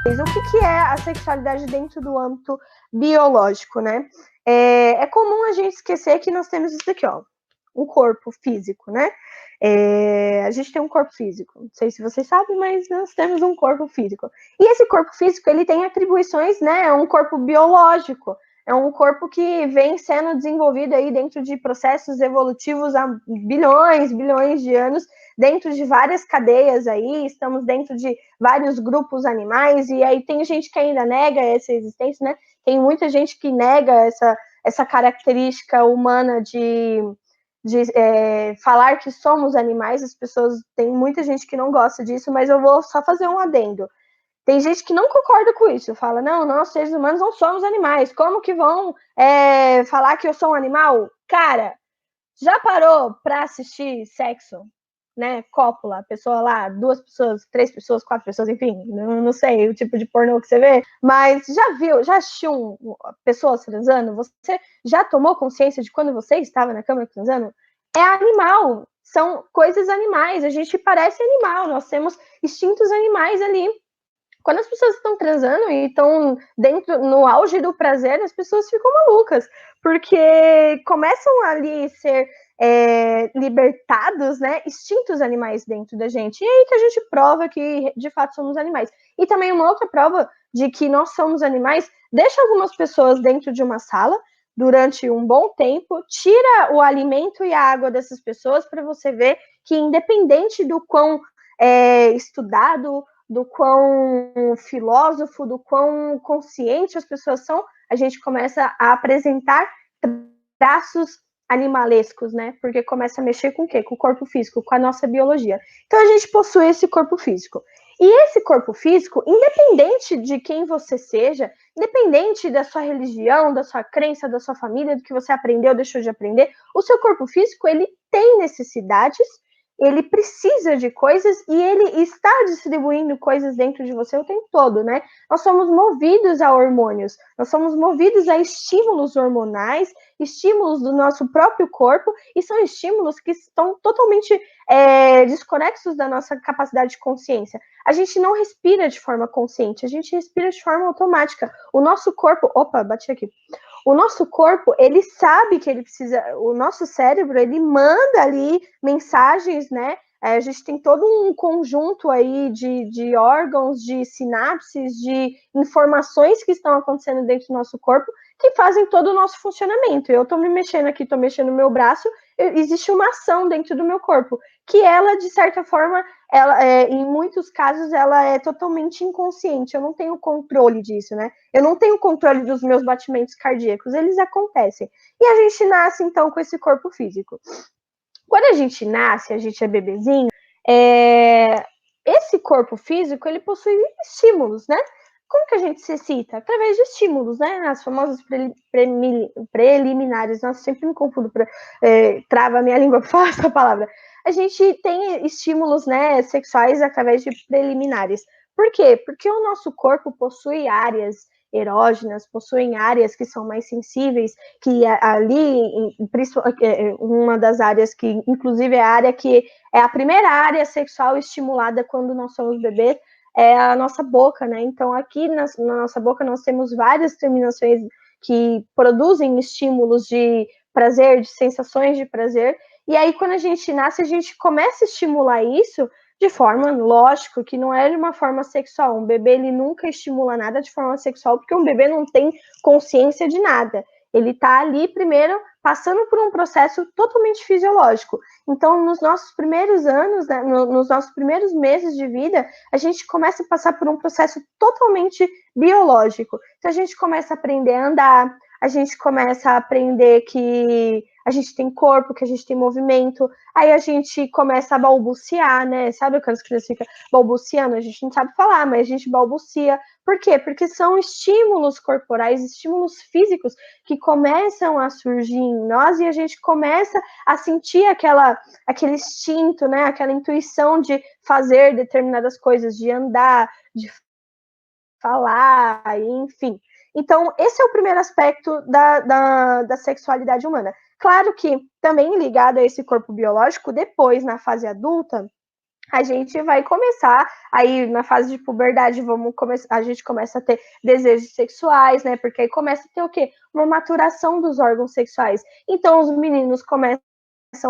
O que é a sexualidade dentro do âmbito biológico, né? É comum a gente esquecer que nós temos isso aqui, ó, um corpo físico, né? A gente tem um corpo físico, não sei se vocês sabem, mas nós temos um corpo físico. E esse corpo físico, ele tem atribuições, né? É um corpo biológico, é um corpo que vem sendo desenvolvido aí dentro de processos evolutivos há bilhões de anos, dentro de várias cadeias aí, estamos dentro de vários grupos animais, e aí tem gente que ainda nega essa existência, né? Tem muita gente que nega essa característica humana de falar que somos animais. As pessoas, tem muita gente que não gosta disso, mas eu vou só fazer um adendo. Tem gente que não concorda com isso, fala, não, nós seres humanos não somos animais, como que vão falar que eu sou um animal? Cara, já parou para assistir sexo, né? Cópula, pessoa lá, 2 pessoas, 3 pessoas, 4 pessoas, enfim, não sei o tipo de pornô que você vê, mas já assistiu pessoas transando? Você já tomou consciência de quando você estava na cama transando? É animal, são coisas animais, a gente parece animal, nós temos instintos animais ali. Quando as pessoas estão transando e estão no auge do prazer, as pessoas ficam malucas, porque começam ali a ser libertados, né, instintos animais dentro da gente. E aí que a gente prova que, de fato, somos animais. E também uma outra prova de que nós somos animais, deixa algumas pessoas dentro de uma sala durante um bom tempo, tira o alimento e a água dessas pessoas para você ver que, independente do quão estudado, do quão filósofo, do quão consciente as pessoas são, a gente começa a apresentar traços animalescos, né? Porque começa a mexer com o quê? Com o corpo físico, com a nossa biologia. Então a gente possui esse corpo físico. E esse corpo físico, independente de quem você seja, independente da sua religião, da sua crença, da sua família, do que você aprendeu, deixou de aprender, o seu corpo físico, ele tem necessidades, ele precisa de coisas e ele está distribuindo coisas dentro de você o tempo todo, né? Nós somos movidos a hormônios, nós somos movidos a estímulos hormonais, estímulos do nosso próprio corpo, e são estímulos que estão totalmente desconexos da nossa capacidade de consciência. A gente não respira de forma consciente, a gente respira de forma automática. O nosso corpo... Opa, bati aqui. O nosso corpo, ele sabe que ele precisa, o nosso cérebro, ele manda ali mensagens, né? A gente tem todo um conjunto aí de órgãos, de sinapses, de informações que estão acontecendo dentro do nosso corpo que fazem todo o nosso funcionamento. Eu tô me mexendo aqui, tô mexendo no meu braço, existe uma ação dentro do meu corpo, que ela, de certa forma, em muitos casos, ela é totalmente inconsciente. Eu não tenho controle disso, né? Eu não tenho controle dos meus batimentos cardíacos, eles acontecem. E a gente nasce, então, com esse corpo físico. Quando a gente nasce, a gente é bebezinho, esse corpo físico, ele possui estímulos, né? Como que a gente se excita? Através de estímulos, né? As famosas preliminares. Nossa, sempre me confundo, trava a minha língua para falar essa palavra. A gente tem estímulos, né, sexuais através de preliminares. Por quê? Porque o nosso corpo possui áreas erógenas, possuem áreas que são mais sensíveis, que ali, uma das áreas que, inclusive, é a área que é a primeira área sexual estimulada quando nós somos bebês, é a nossa boca, né? Então, aqui na nossa boca nós temos várias terminações que produzem estímulos de prazer, de sensações de prazer, e aí quando a gente nasce, a gente começa a estimular isso de forma, lógico, que não é de uma forma sexual. Um bebê, ele nunca estimula nada de forma sexual, porque um bebê não tem consciência de nada. Ele está ali, primeiro, passando por um processo totalmente fisiológico. Então, nos nossos primeiros anos, né, nos nossos primeiros meses de vida, a gente começa a passar por um processo totalmente biológico. Então, a gente começa a aprender a andar, a gente começa a aprender que a gente tem corpo, que a gente tem movimento, aí a gente começa a balbuciar, né? Sabe quando as crianças ficam balbuciando? A gente não sabe falar, mas a gente balbucia. Por quê? Porque são estímulos corporais, estímulos físicos que começam a surgir em nós e a gente começa a sentir aquele instinto, né? Aquela intuição de fazer determinadas coisas, de andar, de falar, enfim. Então, esse é o primeiro aspecto da sexualidade humana. Claro que, também ligado a esse corpo biológico, depois, na fase adulta, a gente vai começar, aí na fase de puberdade, a gente começa a ter desejos sexuais, né? Porque aí começa a ter o quê? Uma maturação dos órgãos sexuais. Então os meninos começam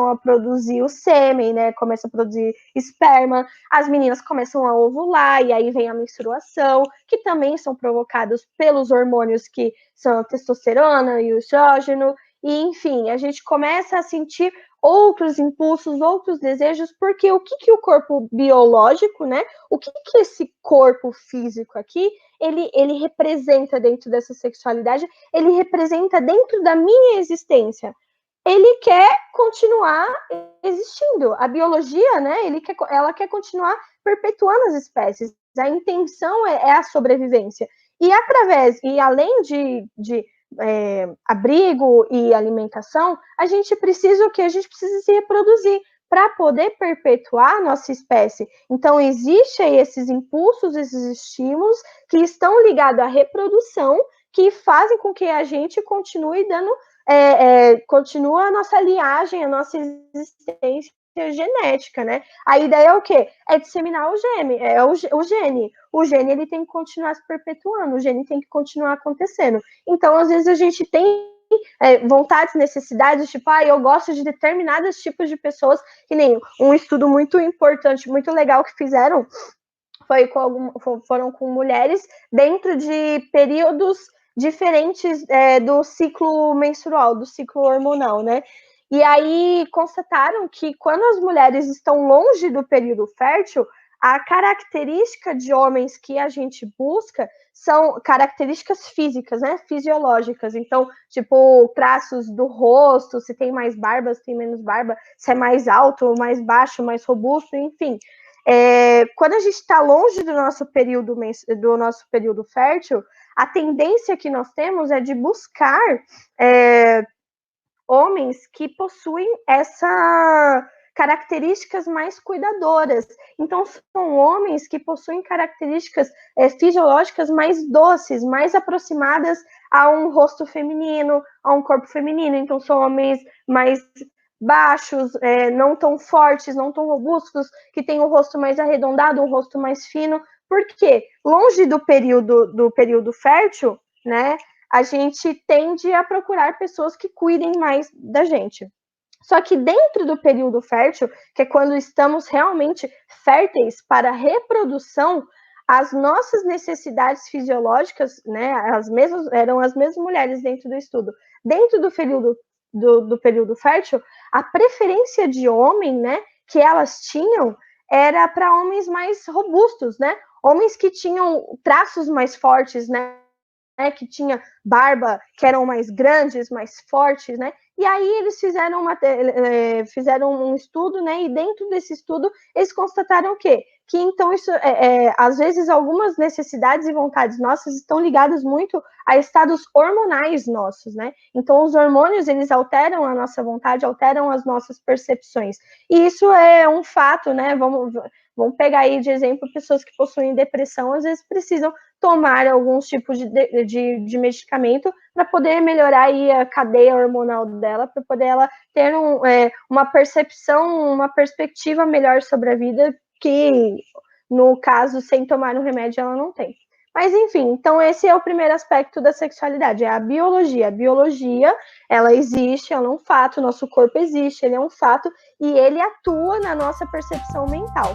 a produzir o sêmen, né? Começam a produzir esperma, as meninas começam a ovular, e aí vem a menstruação, que também são provocados pelos hormônios que são a testosterona e o estrógeno, e enfim, a gente começa a sentir outros impulsos, outros desejos, porque o que o corpo biológico, né? O que esse corpo físico aqui, ele representa dentro dessa sexualidade, ele representa dentro da minha existência. Ele quer continuar existindo. A biologia, né? Ela quer continuar perpetuando as espécies. A intenção é a sobrevivência. E além de abrigo e alimentação, a gente precisa se reproduzir para poder perpetuar a nossa espécie. Então, existem esses impulsos, esses estímulos que estão ligados à reprodução, que fazem com que a gente continue dando, continua a nossa linhagem, a nossa existência genética, né? A ideia é o quê? É disseminar o gene, o gene. O gene, ele tem que continuar se perpetuando, o gene tem que continuar acontecendo. Então, às vezes, a gente tem vontades, necessidades, tipo, eu gosto de determinados tipos de pessoas, que nem um estudo muito importante, muito legal que fizeram, foram com mulheres dentro de períodos diferentes do ciclo menstrual, do ciclo hormonal, né? E aí constataram que quando as mulheres estão longe do período fértil, a característica de homens que a gente busca são características físicas, né? Fisiológicas. Então, tipo, traços do rosto, se tem mais barba, se tem menos barba, se é mais alto, mais baixo, mais robusto, enfim. Quando a gente está longe do nosso período fértil, a tendência que nós temos é de buscar homens que possuem essa características mais cuidadoras. Então, são homens que possuem características fisiológicas mais doces, mais aproximadas a um rosto feminino, a um corpo feminino. Então, são homens mais baixos, não tão fortes, não tão robustos, que têm o rosto mais arredondado, um rosto mais fino. Por quê? Longe do período fértil, né? A gente tende a procurar pessoas que cuidem mais da gente. Só que dentro do período fértil, que é quando estamos realmente férteis para a reprodução, as nossas necessidades fisiológicas, né, eram as mesmas mulheres dentro do estudo. Dentro do período fértil, a preferência de homem, né, que elas tinham era para homens mais robustos, né? Homens que tinham traços mais fortes, né? Que tinha barba, que eram mais grandes, mais fortes, né? E aí eles fizeram um estudo, né? E dentro desse estudo eles constataram o quê? Que então isso, às vezes, algumas necessidades e vontades nossas estão ligadas muito a estados hormonais nossos, né? Então os hormônios, eles alteram a nossa vontade, alteram as nossas percepções. E isso é um fato, né? Vamos pegar aí de exemplo pessoas que possuem depressão, às vezes precisam tomar alguns tipos de medicamento para poder melhorar aí a cadeia hormonal dela, para poder ela ter uma percepção, uma perspectiva melhor sobre a vida, que no caso, sem tomar um remédio, ela não tem. Mas enfim, então esse é o primeiro aspecto da sexualidade, é a biologia. A biologia, ela existe, ela é um fato, nosso corpo existe, ele é um fato, e ele atua na nossa percepção mental.